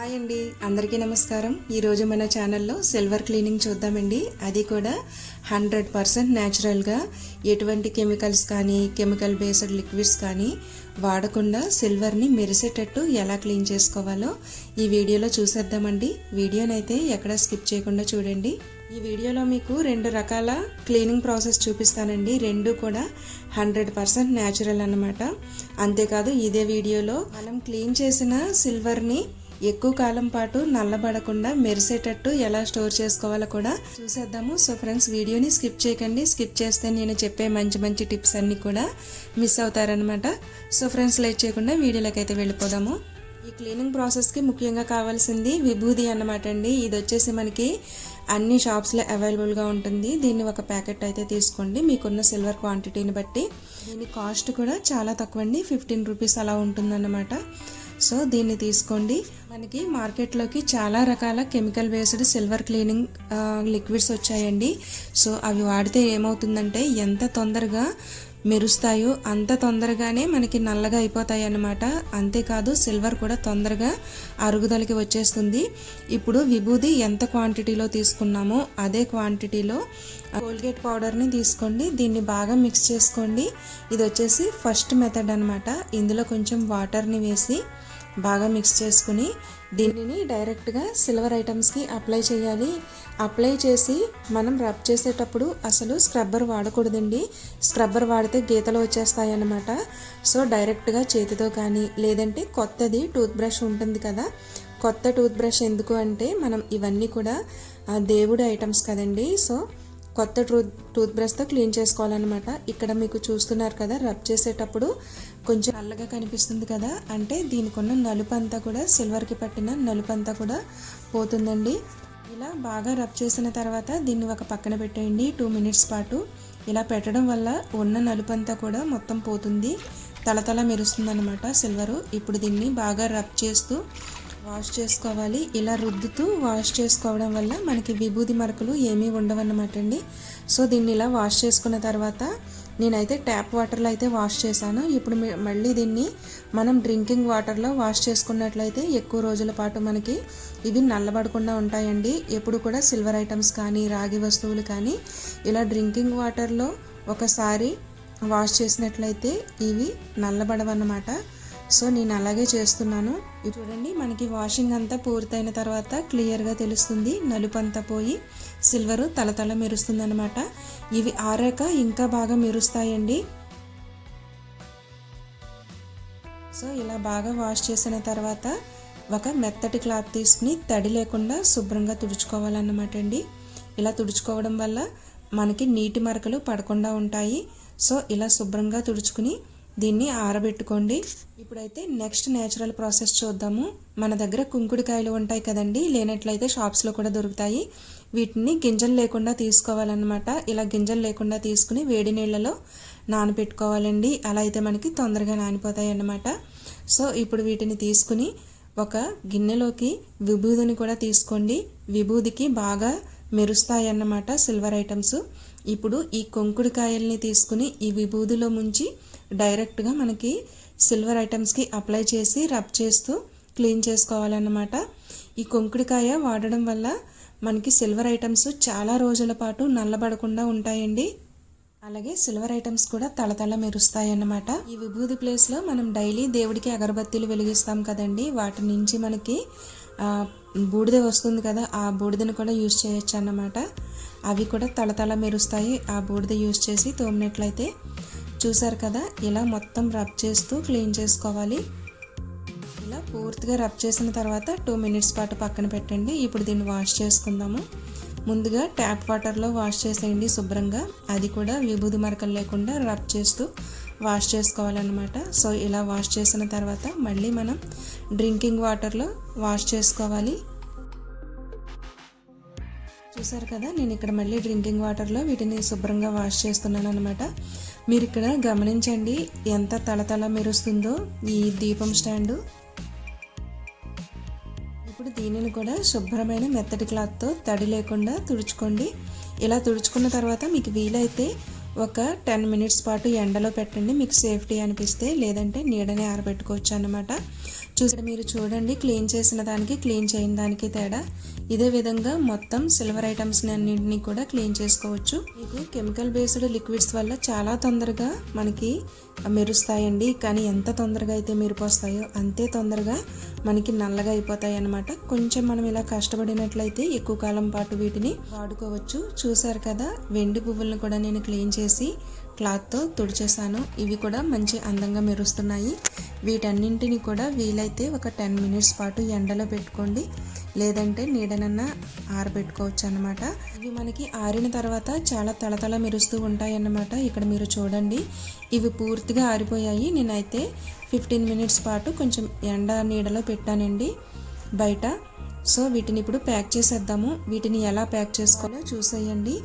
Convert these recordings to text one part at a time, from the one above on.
Hi అండి, అందరికీ నమస్కారం. ఈరోజు మన ఛానల్లో సిల్వర్ క్లీనింగ్ చూద్దామండి. అది కూడా 100% న్యాచురల్గా ఎటువంటి కెమికల్స్ కానీ కెమికల్ బేస్డ్ లిక్విడ్స్ కానీ వాడకుండా సిల్వర్ని మెరిసేటట్టు ఎలా క్లీన్ చేసుకోవాలో ఈ వీడియోలో చూసేద్దామండి. వీడియోనైతే ఎక్కడ స్కిప్ చేయకుండా చూడండి. ఈ వీడియోలో మీకు 2 రకాల క్లీనింగ్ ప్రాసెస్ చూపిస్తానండి. రెండు కూడా 100% న్యాచురల్ అన్నమాట. అంతేకాదు ఇదే వీడియోలో మనం క్లీన్ చేసిన సిల్వర్ని ఎక్కువ కాలం పాటు నల్లబడకుండా మెరిసేటట్టు ఎలా స్టోర్ చేసుకోవాలో కూడా చూసేద్దాము. సో ఫ్రెండ్స్, వీడియోని స్కిప్ చేయకండి. స్కిప్ చేస్తే నేను చెప్పే మంచి టిప్స్ అన్నీ కూడా మిస్ అవుతారనమాట. సో ఫ్రెండ్స్, లేట్ చేయకుండా వీడియోలోకి అయితే వెళ్ళిపోదాము. ఈ క్లీనింగ్ ప్రాసెస్కి ముఖ్యంగా కావాల్సింది విభూది అన్నమాట అండి. ఇది వచ్చేసి మనకి అన్ని షాప్స్లో అవైలబుల్గా ఉంటుంది. దీన్ని ఒక ప్యాకెట్ అయితే తీసుకోండి, మీకున్న సిల్వర్ క్వాంటిటీని బట్టి. దీని కాస్ట్ కూడా చాలా తక్కువ అండి, 15 రూపీస్ అలా ఉంటుందన్నమాట. సో దీన్ని తీసుకోండి. మనకి మార్కెట్లోకి చాలా రకాల chemical based silver cleaning liquids వచ్చాయండి. సో అవి వాడితే ఏమవుతుందంటే ఎంత తొందరగా మెరుస్తాయో అంత తొందరగానే మనకి నల్లగా అయిపోతాయి అన్నమాట. అంతేకాదు సిల్వర్ కూడా తొందరగా అరుగుదలకి వచ్చేస్తుంది. ఇప్పుడు విభూది ఎంత క్వాంటిటీలో తీసుకున్నామో అదే క్వాంటిటీలో కోల్గేట్ పౌడర్ని తీసుకోండి. దీన్ని బాగా మిక్స్ చేసుకోండి. ఇది వచ్చేసి ఫస్ట్ మెథడ్ అన్నమాట. ఇందులో కొంచెం వాటర్ని వేసి బాగా మిక్స్ చేసుకుని దీనిని డైరెక్ట్గా సిల్వర్ ఐటమ్స్కి అప్లై చేయాలి. అప్లై చేసి మనం రబ్ చేసేటప్పుడు అసలు స్క్రబ్బర్ వాడకూడదండి. స్క్రబ్బర్ వాడితే గీతలు వచ్చేస్తాయి అన్నమాట. సో డైరెక్ట్గా చేతితో కానీ లేదంటే కొత్తది టూత్ బ్రష్ ఉంటుంది కదా, కొత్త టూత్ బ్రష్ ఎందుకు అంటే మనం ఇవన్నీ కూడా దేవుడి ఐటమ్స్ కదండి. సో కొత్త టూత్ బ్రష్తో క్లీన్ చేసుకోవాలన్నమాట. ఇక్కడ మీకు చూస్తున్నారు కదా, రబ్ చేసేటప్పుడు కొంచెం నల్లగా కనిపిస్తుంది కదా, అంటే దీనికి ఉన్న నలుపు అంతా కూడా సిల్వర్కి పట్టిన నలుపు అంతా కూడా పోతుందండి. ఇలా బాగా రబ్ చేసిన తర్వాత దీన్ని ఒక పక్కన పెట్టేయండి 2 మినిట్స్ పాటు. ఇలా పెట్టడం వల్ల ఉన్న నలుపు అంతా కూడా మొత్తం పోతుంది, తలతల మెరుస్తుంది అనమాట సిల్వరు. ఇప్పుడు దీన్ని బాగా రబ్ చేస్తూ వాష్ చేసుకోవాలి. ఇలా రుద్దుతూ వాష్ చేసుకోవడం వల్ల మనకి విభూది మరకలు ఏమీ ఉండవన్నమాట అండి. సో దీన్ని ఇలా వాష్ చేసుకున్న తర్వాత నేనైతే ట్యాప్ వాటర్లో అయితే వాష్ చేశాను. ఇప్పుడు మళ్ళీ దీన్ని మనం డ్రింకింగ్ వాటర్లో వాష్ చేసుకున్నట్లయితే ఎక్కువ రోజుల పాటు మనకి ఇవి నల్లబడకుండా ఉంటాయండి. ఎప్పుడు కూడా సిల్వర్ ఐటమ్స్ కానీ రాగి వస్తువులు కానీ ఇలా డ్రింకింగ్ వాటర్లో ఒకసారి వాష్ చేసినట్లయితే ఇవి నల్లబడవన్నమాట. సో నేను అలాగే చేస్తున్నాను. చూడండి, మనకి వాషింగ్ అంతా పూర్తయిన తర్వాత క్లియర్గా తెలుస్తుంది, నలుపు అంతా పోయి సిల్వరు తలతల మెరుస్తుంది అనమాట. ఇవి ఆరాక ఇంకా బాగా మెరుస్తాయండి. సో ఇలా బాగా వాష్ చేసిన తర్వాత ఒక మెత్తటి క్లాత్ తీసుకుని తడి లేకుండా శుభ్రంగా తుడుచుకోవాలన్నమాట అండి. ఇలా తుడుచుకోవడం వల్ల మనకి నీటి మరకలు పడకుండా ఉంటాయి. సో ఇలా శుభ్రంగా తుడుచుకుని దీన్ని ఆరబెట్టుకోండి. ఇప్పుడైతే నెక్స్ట్ న్యాచురల్ ప్రాసెస్ చూద్దాము. మన దగ్గర కుంకుడుకాయలు ఉంటాయి కదండి, లేనట్లయితే షాప్స్లో కూడా దొరుకుతాయి. వీటిని గింజలు లేకుండా తీసుకోవాలన్నమాట. ఇలా గింజలు లేకుండా తీసుకుని వేడి నీళ్ళలో నానబెట్టుకోవాలండి. అలా అయితే మనకి తొందరగా నానిపోతాయి అన్నమాట. సో ఇప్పుడు వీటిని తీసుకుని ఒక గిన్నెలోకి విభూదిని కూడా తీసుకోండి. విభూదికి బాగా మెరుస్తాయి అన్నమాట సిల్వర్ ఐటమ్స్. ఇప్పుడు ఈ కొంకుడుకాయల్ని తీసుకుని ఈ విభూదిలో ముంచి డైరెక్ట్గా మనకి సిల్వర్ ఐటమ్స్కి అప్లై చేసి రబ్ చేస్తూ క్లీన్ చేసుకోవాలన్నమాట. ఈ కొంకుడికాయ వాడడం వల్ల మనకి సిల్వర్ ఐటమ్స్ చాలా రోజుల పాటు నల్లబడకుండా ఉంటాయండి. అలాగే సిల్వర్ ఐటమ్స్ కూడా తలతల మెరుస్తాయి అన్నమాట. ఈ విభూది ప్లేస్లో మనం డైలీ దేవుడికి అగరబత్తీలు వెలిగిస్తాం కదండి, వాటి నుంచి మనకి బూడిద వస్తుంది కదా, ఆ బూడిదను కూడా యూజ్ చేయొచ్చు అన్నమాట. అవి కూడా తలతల మెరుస్తాయి. ఆ బూడిద యూజ్ చేసి తోమినట్లయితే చూసారు కదా, ఇలా మొత్తం రబ్ చేస్తూ క్లీన్ చేసుకోవాలి. ఇలా పూర్తిగా రబ్ చేసిన తర్వాత 2 మినిట్స్ పాటు పక్కన పెట్టండి. ఇప్పుడు దీన్ని వాష్ చేసుకుందాము. ముందుగా ట్యాప్ వాటర్లో వాష్ చేసేయండి శుభ్రంగా. అది కూడా విభూది మరకలు లేకుండా రబ్ చేస్తూ వాష్ చేసుకోవాలన్నమాట. సో ఇలా వాష్ చేసిన తర్వాత మళ్ళీ మనం డ్రింకింగ్ వాటర్లో వాష్ చేసుకోవాలి. చూసారు కదా, నేను ఇక్కడ మళ్ళీ డ్రింకింగ్ వాటర్లో వీటిని శుభ్రంగా వాష్ చేస్తున్నాను అనమాట. మీరు ఇక్కడ గమనించండి ఎంత తలతల మెరుస్తుందో ఈ దీపం స్టాండు. ఇప్పుడు దీనిని కూడా శుభ్రమైన మెత్తటి క్లాత్తో తడి లేకుండా తుడుచుకోండి. ఇలా తుడుచుకున్న తర్వాత మీకు వీలైతే ఒక 10 మినిట్స్ పాటు ఎండలో పెట్టండి, మీకు సేఫ్టీ అనిపిస్తే. లేదంటే నీడనే ఆరబెట్టుకోవచ్చు అన్నమాట. మీరు చూడండి, క్లీన్ చేసిన దానికి క్లీన్ చేయని దానికి తేడా. ఇదే విధంగా మొత్తం సిల్వర్ ఐటమ్స్ని అన్నింటినీ కూడా క్లీన్ చేసుకోవచ్చు. మీకు కెమికల్ బేస్డ్ లిక్విడ్స్ వల్ల చాలా తొందరగా మనకి మెరుస్తాయండి, కానీ ఎంత తొందరగా అయితే మెరిపోస్తాయో అంతే తొందరగా మనకి నల్లగా అయిపోతాయి అన్నమాట. కొంచెం మనం ఇలా కష్టపడినట్లయితే ఎక్కువ కాలం పాటు వీటిని వాడుకోవచ్చు. చూసారు కదా, వెండి పువ్వులను కూడా నేను క్లీన్ చేసి క్లాత్తో తుడిచేసాను. ఇవి కూడా మంచి అందంగా మెరుస్తున్నాయి. వీటన్నింటిని కూడా వీలైతే ఒక 10 మినిట్స్ పాటు ఎండలో పెట్టుకోండి, లేదంటే నీడనన్నా ఆరబెట్టుకోవచ్చు అన్నమాట. ఇవి మనకి ఆరిన తర్వాత చాలా తళతళ మెరుస్తూ ఉంటాయి అన్నమాట. ఇక్కడ మీరు చూడండి, ఇవి పూర్తిగా ఆరిపోయాయి. నేనైతే 15 మినిట్స్ పాటు కొంచెం ఎండ నీడలో పెట్టానండి బయట. సో వీటిని ఇప్పుడు ప్యాక్ చేసేద్దాము. వీటిని ఎలా ప్యాక్ చేసుకోవాలో చూసేయండి.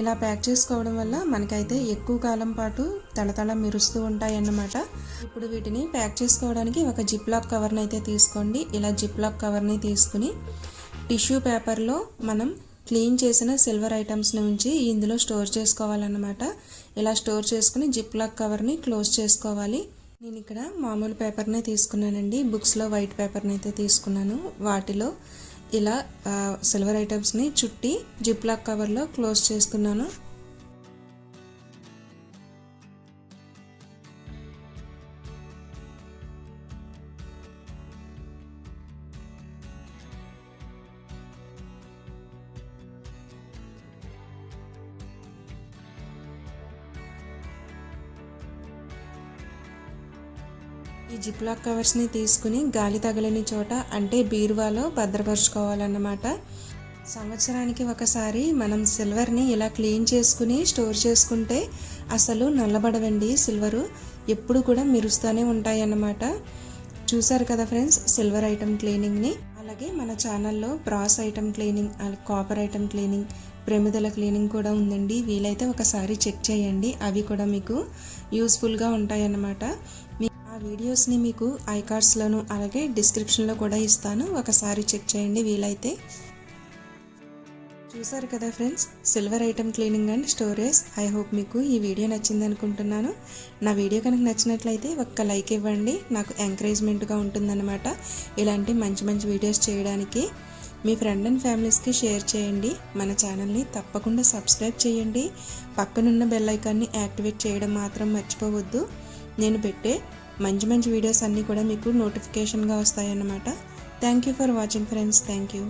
ఇలా ప్యాక్ చేసుకోవడం వల్ల మనకైతే ఎక్కువ కాలం పాటు తళతళ మెరుస్తూ ఉంటాయి అన్నమాట. ఇప్పుడు వీటిని ప్యాక్ చేసుకోవడానికి ఒక జిప్ లాక్ కవర్ని అయితే తీసుకోండి. ఇలా జిప్ లాక్ కవర్ని తీసుకుని టిష్యూ పేపర్లో మనం క్లీన్ చేసిన సిల్వర్ ఐటమ్స్ని ఉంచి ఇందులో స్టోర్ చేసుకోవాలన్నమాట. ఇలా స్టోర్ చేసుకుని జిప్ లాక్ కవర్ని క్లోజ్ చేసుకోవాలి. నేను ఇక్కడ మామూలు పేపర్నే తీసుకున్నానండి. బుక్స్లో వైట్ పేపర్ని అయితే తీసుకున్నాను. వాటిలో ఇలా సిల్వర్ ఐటమ్స్ని చుట్టి జిప్ లాక్ కవర్లో క్లోజ్ చేస్తున్నాను. ఈ జిప్ లాక్ కవర్స్ని తీసుకుని గాలి తగలని చోట, అంటే బీరువాలో భద్రపరుచుకోవాలన్నమాట. సంవత్సరానికి ఒకసారి మనం సిల్వర్ని ఇలా క్లీన్ చేసుకుని స్టోర్ చేసుకుంటే అసలు నల్లబడవండి. సిల్వరు ఎప్పుడు కూడా మెరుస్తూనే ఉంటాయి అన్నమాట. చూసారు కదా ఫ్రెండ్స్, సిల్వర్ ఐటమ్ క్లీనింగ్ని. అలాగే మన ఛానల్లో brass item cleaning, copper item cleaning, ప్రమిదల క్లీనింగ్ కూడా ఉందండి. వీలైతే ఒకసారి చెక్ చేయండి, అవి కూడా మీకు యూస్ఫుల్గా ఉంటాయి అన్నమాట. ఆ వీడియోస్ని మీకు ఐకార్డ్స్లోను అలాగే డిస్క్రిప్షన్లో కూడా ఇస్తాను, ఒకసారి చెక్ చేయండి వీలైతే. చూసారు కదా friends, silver item cleaning and storage. I hope మీకు ఈ వీడియో నచ్చింది అనుకుంటున్నాను. నా వీడియో కనుక నచ్చినట్లయితే ఒక్క లైక్ ఇవ్వండి, నాకు ఎంకరేజ్మెంట్గా ఉంటుందన్నమాట ఇలాంటి మంచి మంచి వీడియోస్ చేయడానికి. మీ ఫ్రెండ్ అండ్ ఫ్యామిలీస్కి షేర్ చేయండి. మన ఛానల్ని తప్పకుండా సబ్స్క్రైబ్ చేయండి. పక్కనున్న బెల్ ఐకాన్ని యాక్టివేట్ చేయడం మాత్రం మర్చిపోవద్దు. నేను పెట్టే మంచి మంచి వీడియోస్ అన్నీ కూడా మీకు నోటిఫికేషన్గా వస్తాయన్నమాట. Thank you for watching friends. Thank you.